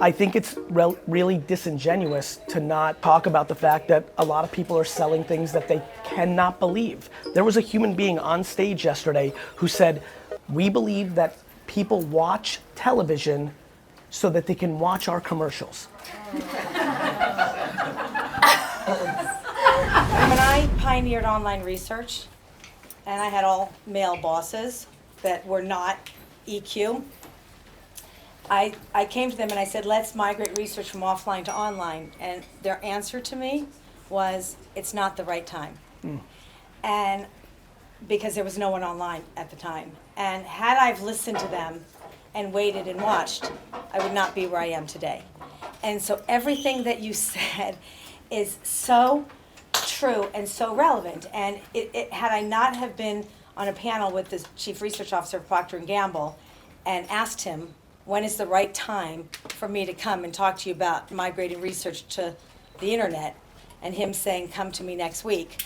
I think it's really disingenuous to not talk about the fact that a lot of people are selling things that they cannot believe. There was a human being on stage yesterday who said, we believe that people watch television so that they can watch our commercials. When I pioneered online research, and I had all male bosses that were not EQ, I came to them and I said, let's migrate research from offline to online. And their answer to me was, it's not the right time. And because there was no one online at the time. And had I listened to them and waited and watched, I would not be where I am today. And so everything that you said is so true and so relevant. And had I not have been on a panel with the Chief Research Officer of Procter & Gamble and asked him, when is the right time for me to come and talk to you about migrating research to the internet, and him saying, come to me next week,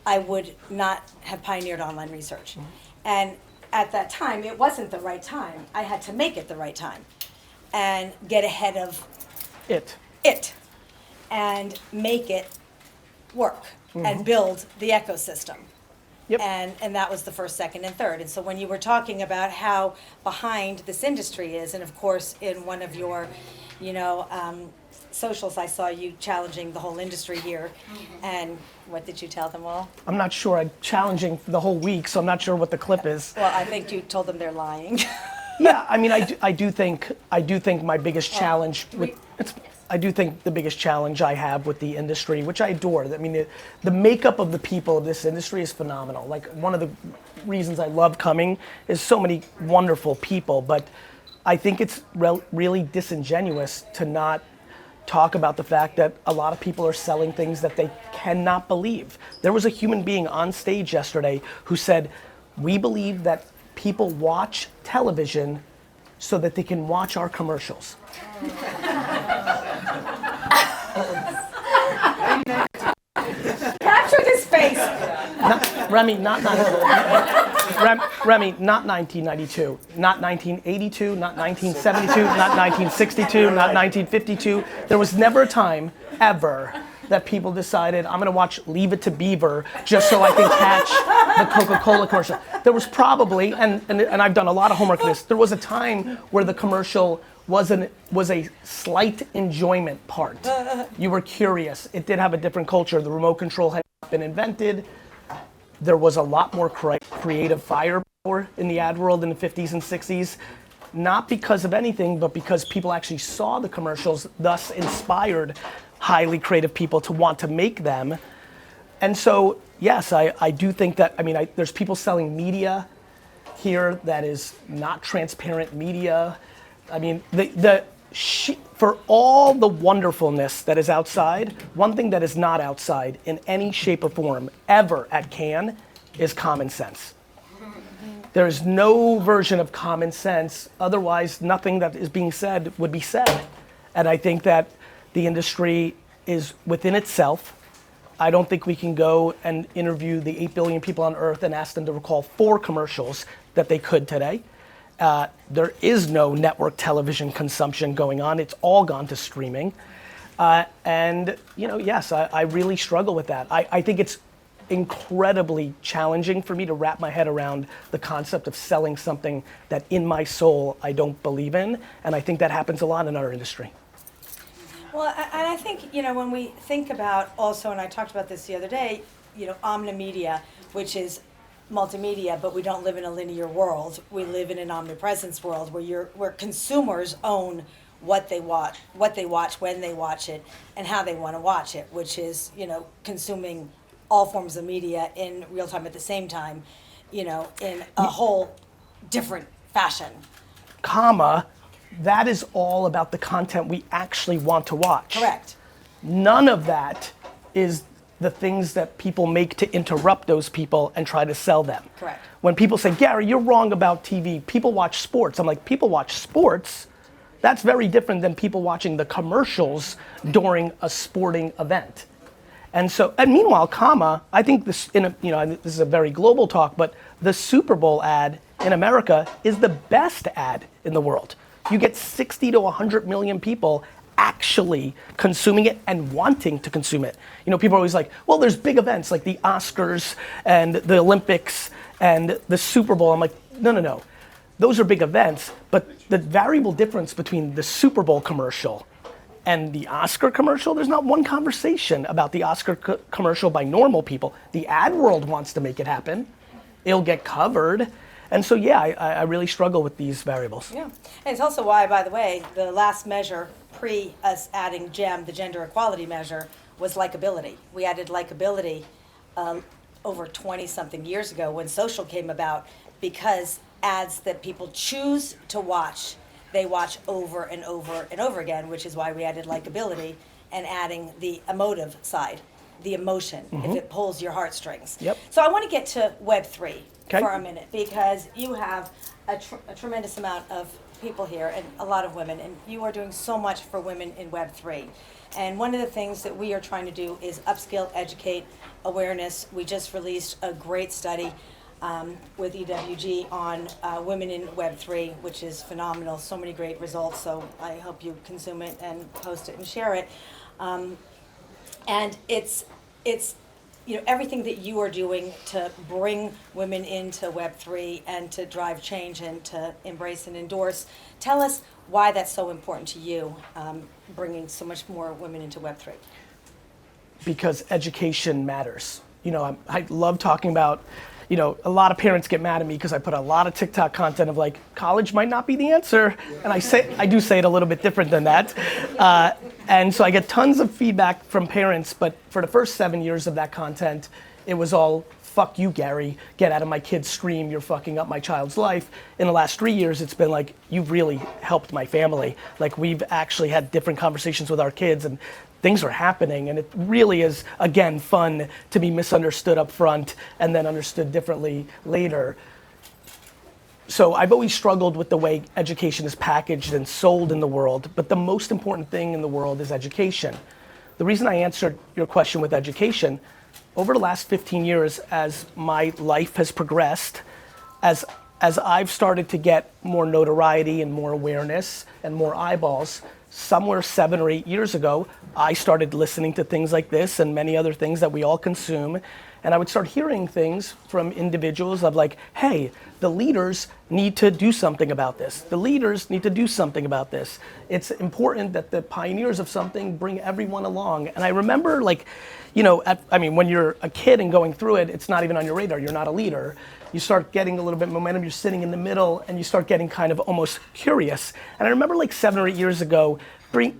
I would not have pioneered online research. And at that time, it wasn't the right time. I had to make it the right time and get ahead of it and make it work and build the ecosystem. Yep. And that was the first, second, and third. And so when you were talking about how behind this industry is, and of course in one of your, socials, I saw you challenging the whole industry here. And what did you tell them all? I'm not sure. I'm challenging the whole week, so I'm not sure what the clip is. Well, I think you told them they're lying. Yeah, I mean, I do think my biggest challenge I do think the biggest challenge I have with the industry, which I adore, I mean, the makeup of the people of this industry is phenomenal. Like, one of the reasons I love coming is so many wonderful people, but I think it's really disingenuous to not talk about the fact that a lot of people are selling things that they cannot believe. There was a human being on stage yesterday who said, we believe that people watch television so that they can watch our commercials. Capture his face. Remy, not 1992, not 1982, not 1972, not 1962, not 1952. There was never a time, ever, that people decided, I'm gonna watch Leave It to Beaver just so I can catch the Coca-Cola commercial. There was probably, and I've done a lot of homework on this, there was a time where the commercial was a slight enjoyment part. You were curious. It did have a different culture. The remote control had not been invented. There was a lot more creative firepower in the ad world in the 50s and 60s. Not because of anything, but because people actually saw the commercials, thus inspired highly creative people to want to make them. And so, yes, I do think that, there's people selling media here that is not transparent media. I mean, for all the wonderfulness that is outside, one thing that is not outside in any shape or form ever at Cannes is common sense. There is no version of common sense, otherwise nothing that is being said would be said. And I think that the industry is within itself. I don't think we can go and interview the 8 billion people on Earth and ask them to recall 4 commercials that they could today. There is no network television consumption going on. It's all gone to streaming. Yes, I really struggle with that. I think it's incredibly challenging for me to wrap my head around the concept of selling something that in my soul I don't believe in, and I think that happens a lot in our industry. Well, and I think, when we think about also, and I talked about this the other day, omnimedia, which is multimedia, but we don't live in a linear world. We live in an omnipresence world where consumers own what they watch, when they watch it, and how they want to watch it, which is, consuming all forms of media in real time at the same time, in a whole different fashion. That is all about the content we actually want to watch. Correct. None of that is the things that people make to interrupt those people and try to sell them. Correct. When people say, Gary, you're wrong about TV, people watch sports. I'm like, people watch sports? That's very different than people watching the commercials during a sporting event. And meanwhile, I think this, this is a very global talk, but the Super Bowl ad in America is the best ad in the world. You get 60 to 100 million people actually consuming it and wanting to consume it. You know, people are always like, well, there's big events like the Oscars and the Olympics and the Super Bowl. I'm like, no. Those are big events, but the variable difference between the Super Bowl commercial and the Oscar commercial, there's not one conversation about the Oscar commercial by normal people. The ad world wants to make it happen. It'll get covered. And so, yeah, I really struggle with these variables. Yeah, and it's also why, by the way, the last measure pre us adding GEM, the gender equality measure, was likability. We added likability over 20-something years ago when social came about, because ads that people choose to watch, they watch over and over and over again, which is why we added likability and adding the emotive side, the emotion, if it pulls your heartstrings. Yep. So I want to get to Web3 Okay. for a minute, because you have a tremendous amount of people here and a lot of women, and you are doing so much for women in Web3. And one of the things that we are trying to do is upskill, educate, awareness. We just released a great study with EWG on women in Web3, which is phenomenal. So many great results. So I hope you consume it and post it and share it. And it's you know, everything that you are doing to bring women into Web3 and to drive change and to embrace and endorse. Tell us why that's so important to you, bringing so much more women into Web3. Because education matters. You know, I love talking about, you know, a lot of parents get mad at me because I put a lot of TikTok content of like, college might not be the answer. And I do say it a little bit different than that. And so I get tons of feedback from parents, but for the first 7 years of that content, it was all, fuck you, Gary, get out of my kid's stream, you're fucking up my child's life. In the last 3 years, it's been like, you've really helped my family. Like, we've actually had different conversations with our kids and things are happening, and it really is, again, fun to be misunderstood up front and then understood differently later. So I've always struggled with the way education is packaged and sold in the world, but the most important thing in the world is education. The reason I answered your question with education, over the last 15 years, as my life has progressed, as I've started to get more notoriety and more awareness and more eyeballs, somewhere 7 or 8 years ago, I started listening to things like this and many other things that we all consume. And I would start hearing things from individuals of like, hey, the leaders need to do something about this. The leaders need to do something about this. It's important that the pioneers of something bring everyone along. And I remember, like, you know, when you're a kid and going through it, it's not even on your radar. You're not a leader. You start getting a little bit momentum. You're sitting in the middle and you start getting kind of almost curious. And I remember like 7 or 8 years ago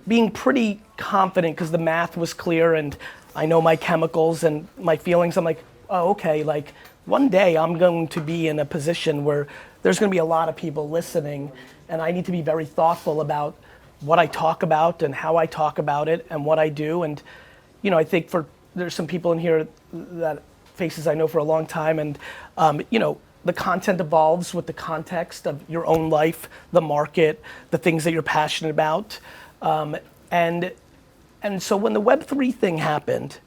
being pretty confident because the math was clear and I know my chemicals and my feelings. I'm like, oh, okay, like one day I'm going to be in a position where there's going to be a lot of people listening, and I need to be very thoughtful about what I talk about and how I talk about it and what I do. And, you know, I think there's some people in here that faces I know for a long time, and, you know, the content evolves with the context of your own life, the market, the things that you're passionate about. And so when the Web3 thing happened,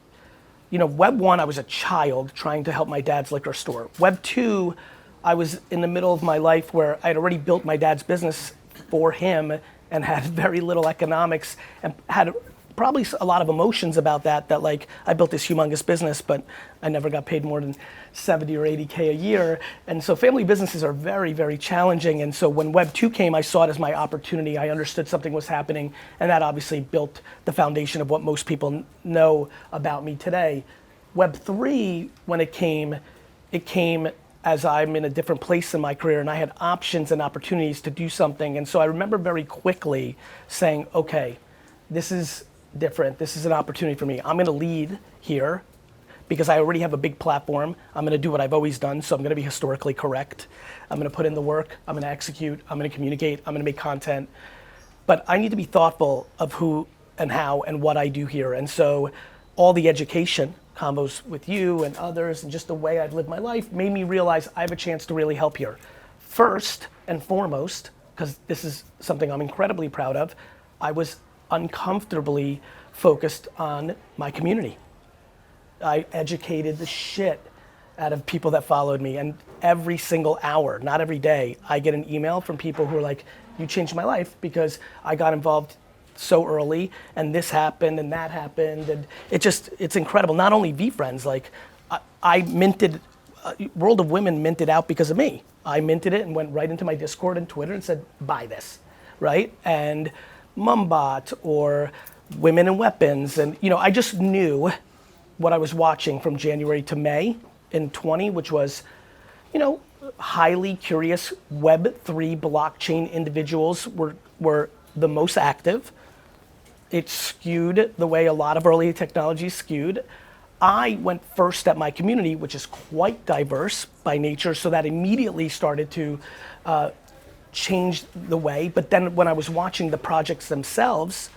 you know, Web 1, I was a child trying to help my dad's liquor store. Web 2, I was in the middle of my life where I'd already built my dad's business for him and had very little economics and had probably a lot of emotions about that like I built this humongous business, but I never got paid more than 70 or 80K a year. And so family businesses are very, very challenging. And so when Web 2 came, I saw it as my opportunity. I understood something was happening, and that obviously built the foundation of what most people know about me today. Web 3, when it came as I'm in a different place in my career and I had options and opportunities to do something. And so I remember very quickly saying, okay, this is different. This is an opportunity for me. I'm going to lead here because I already have a big platform. I'm going to do what I've always done, so I'm going to be historically correct. I'm going to put in the work. I'm going to execute. I'm going to communicate. I'm going to make content. But I need to be thoughtful of who and how and what I do here. And so all the education combos with you and others and just the way I've lived my life made me realize I have a chance to really help here. First and foremost, because this is something I'm incredibly proud of, I was uncomfortably focused on my community. I educated the shit out of people that followed me, and every single hour, not every day, I get an email from people who are like, you changed my life because I got involved so early and this happened and that happened. And it's incredible. Not only VeeFriends, like I minted, World of Women minted out because of me. I minted it and went right into my Discord and Twitter and said, buy this, right? And Mumbot or Women and Weapons. And I just knew what I was watching from January to May in 20, which was, highly curious Web3 blockchain individuals were the most active. It skewed the way a lot of early technology skewed. I went first at my community, which is quite diverse by nature, so that immediately started to change the way. But then when I was watching the projects themselves,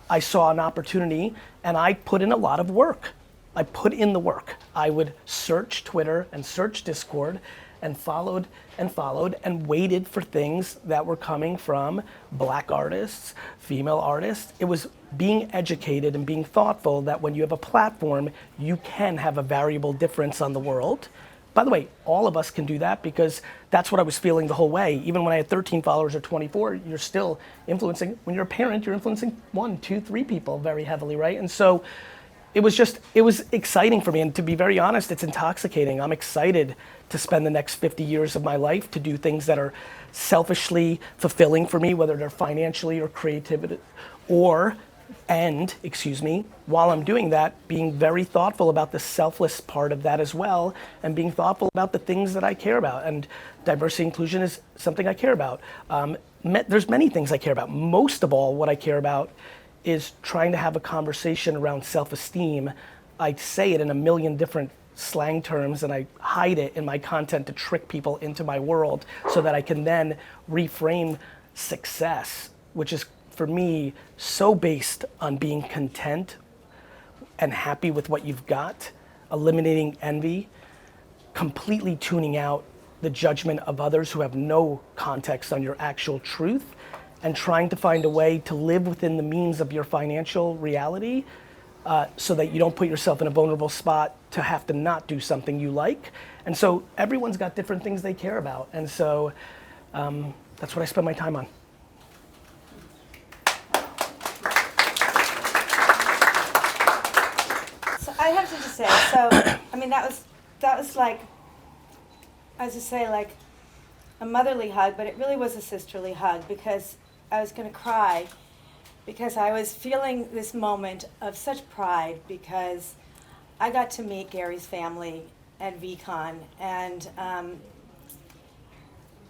I saw an opportunity and I put in a lot of work. I put in the work. I would search Twitter and search Discord and followed and waited for things that were coming from Black artists, female artists. It was being educated and being thoughtful that when you have a platform, you can have a variable difference on the world. By the way, all of us can do that because that's what I was feeling the whole way. Even when I had 13 followers or 24, you're still influencing. When you're a parent, you're influencing 1, 2, 3 people very heavily, right? And so it was exciting for me, and to be very honest, it's intoxicating. I'm excited to spend the next 50 years of my life to do things that are selfishly fulfilling for me, whether they're financially or creativity, while I'm doing that, being very thoughtful about the selfless part of that as well, and being thoughtful about the things that I care about. And diversity inclusion is something I care about. There's many things I care about. Most of all, what I care about is trying to have a conversation around self-esteem. I say it in a million different slang terms and I hide it in my content to trick people into my world so that I can then reframe success, which is for me so based on being content and happy with what you've got, eliminating envy, completely tuning out the judgment of others who have no context on your actual truth, and trying to find a way to live within the means of your financial reality so that you don't put yourself in a vulnerable spot to have to not do something you like. And so everyone's got different things they care about. And so that's what I spend my time on. So I have to just say, that was like, I was just say like a motherly hug, but it really was a sisterly hug because I was going to cry because I was feeling this moment of such pride because I got to meet Gary's family at VCon, and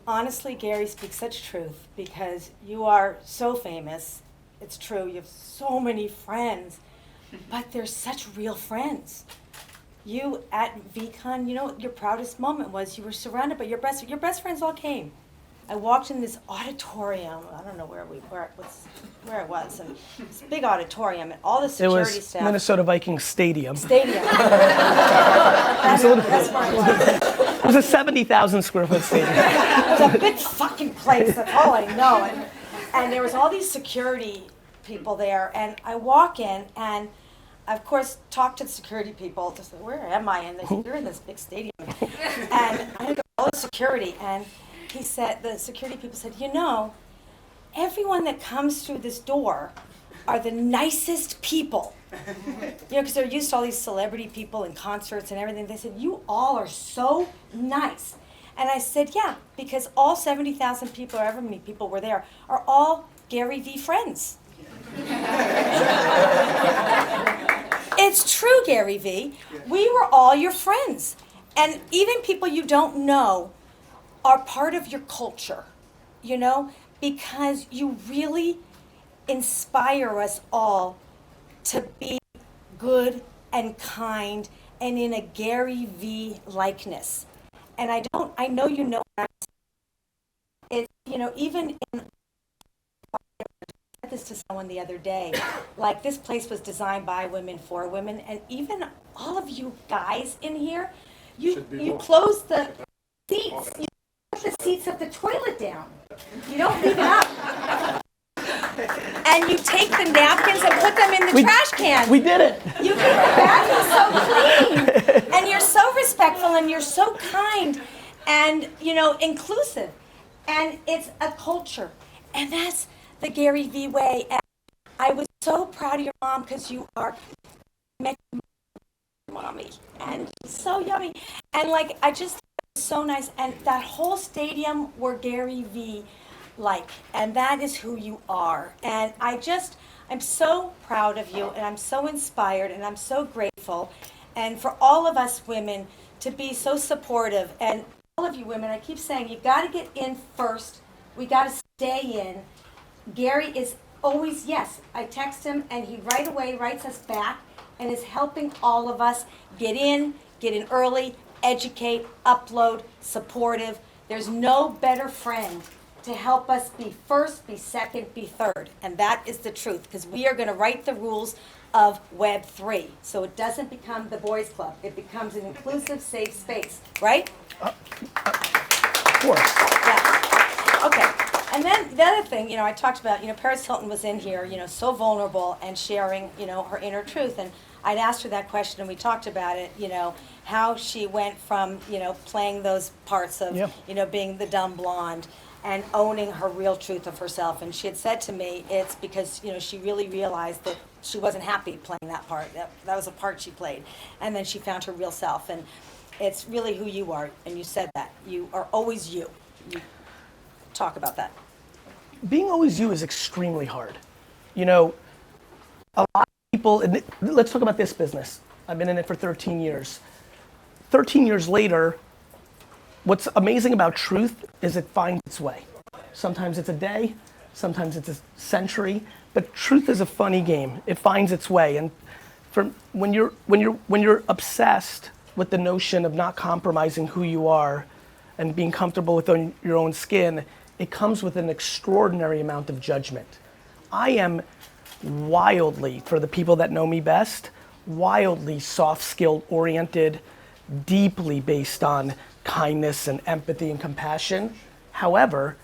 honestly, Gary speaks such truth because you are so famous. It's true, you have so many friends, but they're such real friends. You at VCon, your proudest moment was you were surrounded by your best friends all came. I walked in this auditorium. I don't know where it was. And this big auditorium and all the security staff. It was Minnesota Vikings Stadium. That's where it was. It was a 70,000 square foot stadium. It was a big fucking place. That's all I know. And there was all these security people there. And I walk in and I, of course, talked to the security people to say, where am I? And they said, you're in this big stadium. And I go, all the security. And he said, the security people said, everyone that comes through this door are the nicest people. Because they're used to all these celebrity people and concerts and everything. They said, you all are so nice. And I said, yeah, because all 70,000 people or however many people were there are all GaryVee friends. It's true, GaryVee. We were all your friends. And even people you don't know are part of your culture, because you really inspire us all to be good and kind and in a GaryVee likeness. And I know it's, even in, I said this to someone the other day, like this place was designed by women for women, and even all of you guys in here, you close the seats, you put the seats of the toilet down. You don't leave it up. And you take the napkins and put them in the trash can. We did it. You keep the bathrooms so clean. And you're so respectful and you're so kind and, inclusive. And it's a culture. And that's the GaryVee way. And I was so proud of your mom because you are mommy and so yummy. And like, I just, so nice. And that whole stadium were GaryVee like, and that is who you are. And I'm so proud of you, and I'm so inspired, and I'm so grateful. And for all of us women to be so supportive, and all of you women, I keep saying, you got to get in first. We got to stay in. Gary is always, yes, I text him, and he right away writes us back and is helping all of us get in early, educate, upload, supportive. There's no better friend to help us be first, be second, be third. And that is the truth, because we are going to write the rules of Web3. So it doesn't become the boys club. It becomes an inclusive, safe space, right? Of course. Yeah. Okay. And then the other thing, I talked about, Paris Hilton was in here, so vulnerable and sharing, her inner truth. And I'd asked her that question, and we talked about it, how she went from, playing those parts of, being the dumb blonde and owning her real truth of herself. And she had said to me, it's because, she really realized that she wasn't happy playing that part. That was a part she played. And then she found her real self. And it's really who you are. And you said that. You are always you. Talk about that. Being always you is extremely hard. A lot of people, and let's talk about this business. I've been in it for 13 years. 13 years later, what's amazing about truth is it finds its way. Sometimes it's a day, sometimes it's a century, but truth is a funny game. It finds its way. And when you're obsessed with the notion of not compromising who you are and being comfortable within your own skin, it comes with an extraordinary amount of judgment. I am wildly, for the people that know me best, wildly soft-skilled oriented, deeply based on kindness and empathy and compassion. However,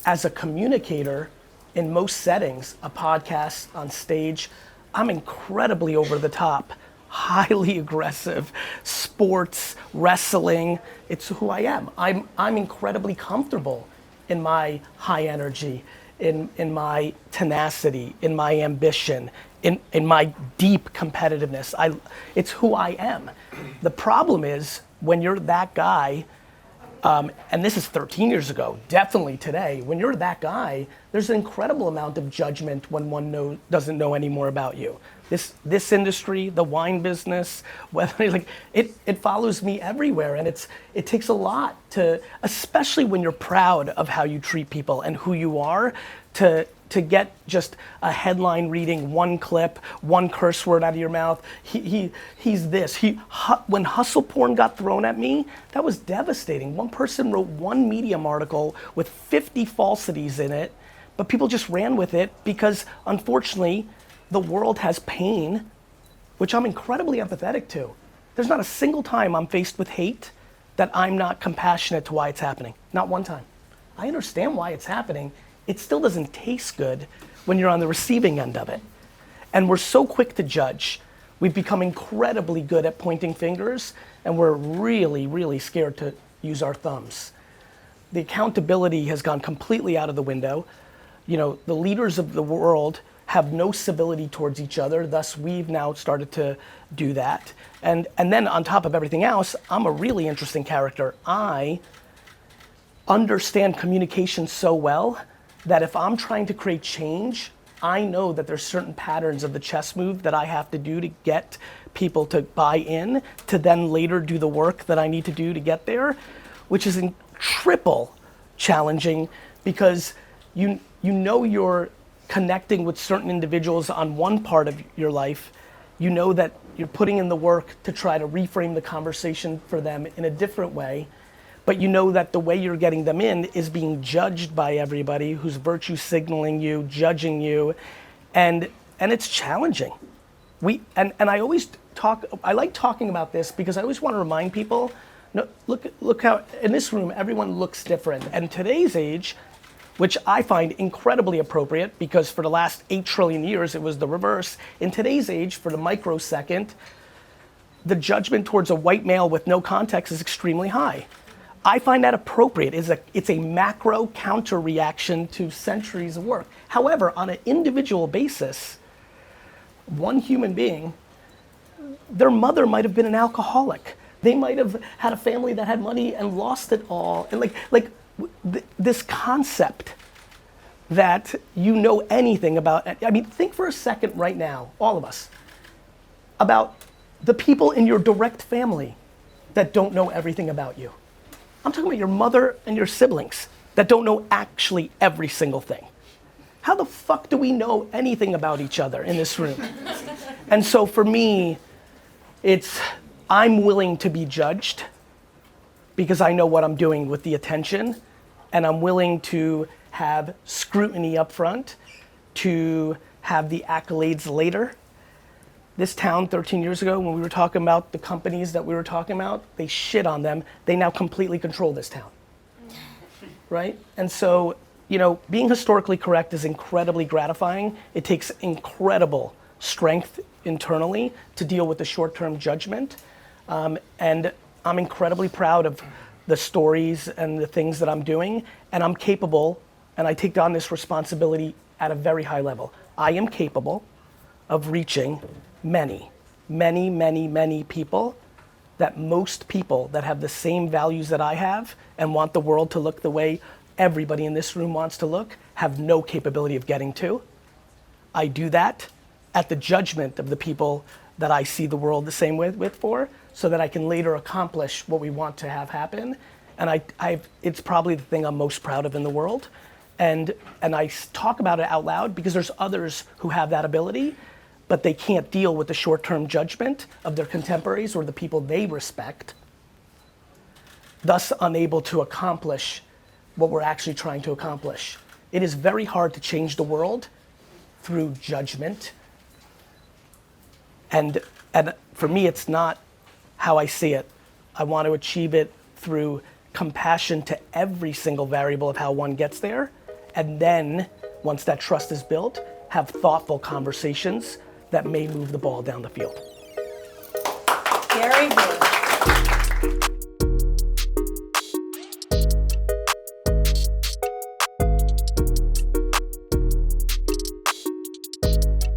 as a communicator, in most settings, a podcast, on stage, I'm incredibly over the top, highly aggressive, sports, wrestling. It's who I am. I'm incredibly comfortable in my high energy, in my tenacity, in my ambition, in my deep competitiveness. It's who I am. The problem is when you're that guy, and this is 13 years ago, definitely today, when you're that guy, there's an incredible amount of judgment when one doesn't know any more about you. This industry, the wine business, whether it follows me everywhere, and it takes a lot to, especially when you're proud of how you treat people and who you are, to get just a headline reading, one clip, one curse word out of your mouth. He's this. When hustle porn got thrown at me, that was devastating. One person wrote one Medium article with 50 falsities in it, but people just ran with it because, unfortunately, the world has pain, which I'm incredibly empathetic to. There's not a single time I'm faced with hate that I'm not compassionate to why it's happening. Not one time. I understand why it's happening. It still doesn't taste good when you're on the receiving end of it. And we're so quick to judge. We've become incredibly good at pointing fingers, and we're really, really scared to use our thumbs. The accountability has gone completely out of the window. The leaders of the world have no civility towards each other, thus we've now started to do that. And then on top of everything else, I'm a really interesting character. I understand communication so well that if I'm trying to create change, I know that there's certain patterns of the chess move that I have to do to get people to buy in, to then later do the work that I need to do to get there, which is triple challenging because you know you're connecting with certain individuals on one part of your life. You know that you're putting in the work to try to reframe the conversation for them in a different way. But you know that the way you're getting them in is being judged by everybody who's virtue signaling you, judging you, and it's challenging. And I always I like talking about this because I always want to remind people, no, look how, in this room, everyone looks different. And today's age, which I find incredibly appropriate because for the last 8 trillion years, it was the reverse. In today's age, for the microsecond, the judgment towards a white male with no context is extremely high. I find that appropriate. It's a macro counter reaction to centuries of work. However, on an individual basis, one human being, their mother might have been an alcoholic. They might have had a family that had money and lost it all. And this concept that you know anything about, I mean, think for a second right now, all of us, about the people in your direct family that don't know everything about you. I'm talking about your mother and your siblings that don't know actually every single thing. How the fuck do we know anything about each other in this room? And so for me, I'm willing to be judged because I know what I'm doing with the attention, and I'm willing to have scrutiny up front, to have the accolades later. This town 13 years ago, when we were talking about the companies that we were talking about, they shit on them. They now completely control this town, right? And so, being historically correct is incredibly gratifying. It takes incredible strength internally to deal with the short-term judgment. And I'm incredibly proud of the stories and the things that I'm doing, and I'm capable, and I take on this responsibility at a very high level. I am capable of reaching many, many, many, many people that most people that have the same values that I have and want the world to look the way everybody in this room wants to look have no capability of getting to. I do that at the judgment of the people that I see the world the same with for, so that I can later accomplish what we want to have happen. And it's probably the thing I'm most proud of in the world. And I talk about it out loud because there's others who have that ability, but they can't deal with the short-term judgment of their contemporaries or the people they respect, thus unable to accomplish what we're actually trying to accomplish. It is very hard to change the world through judgment. And for me, it's not how I see it. I want to achieve it through compassion to every single variable of how one gets there. And then, once that trust is built, have thoughtful conversations that may move the ball down the field. GaryVee.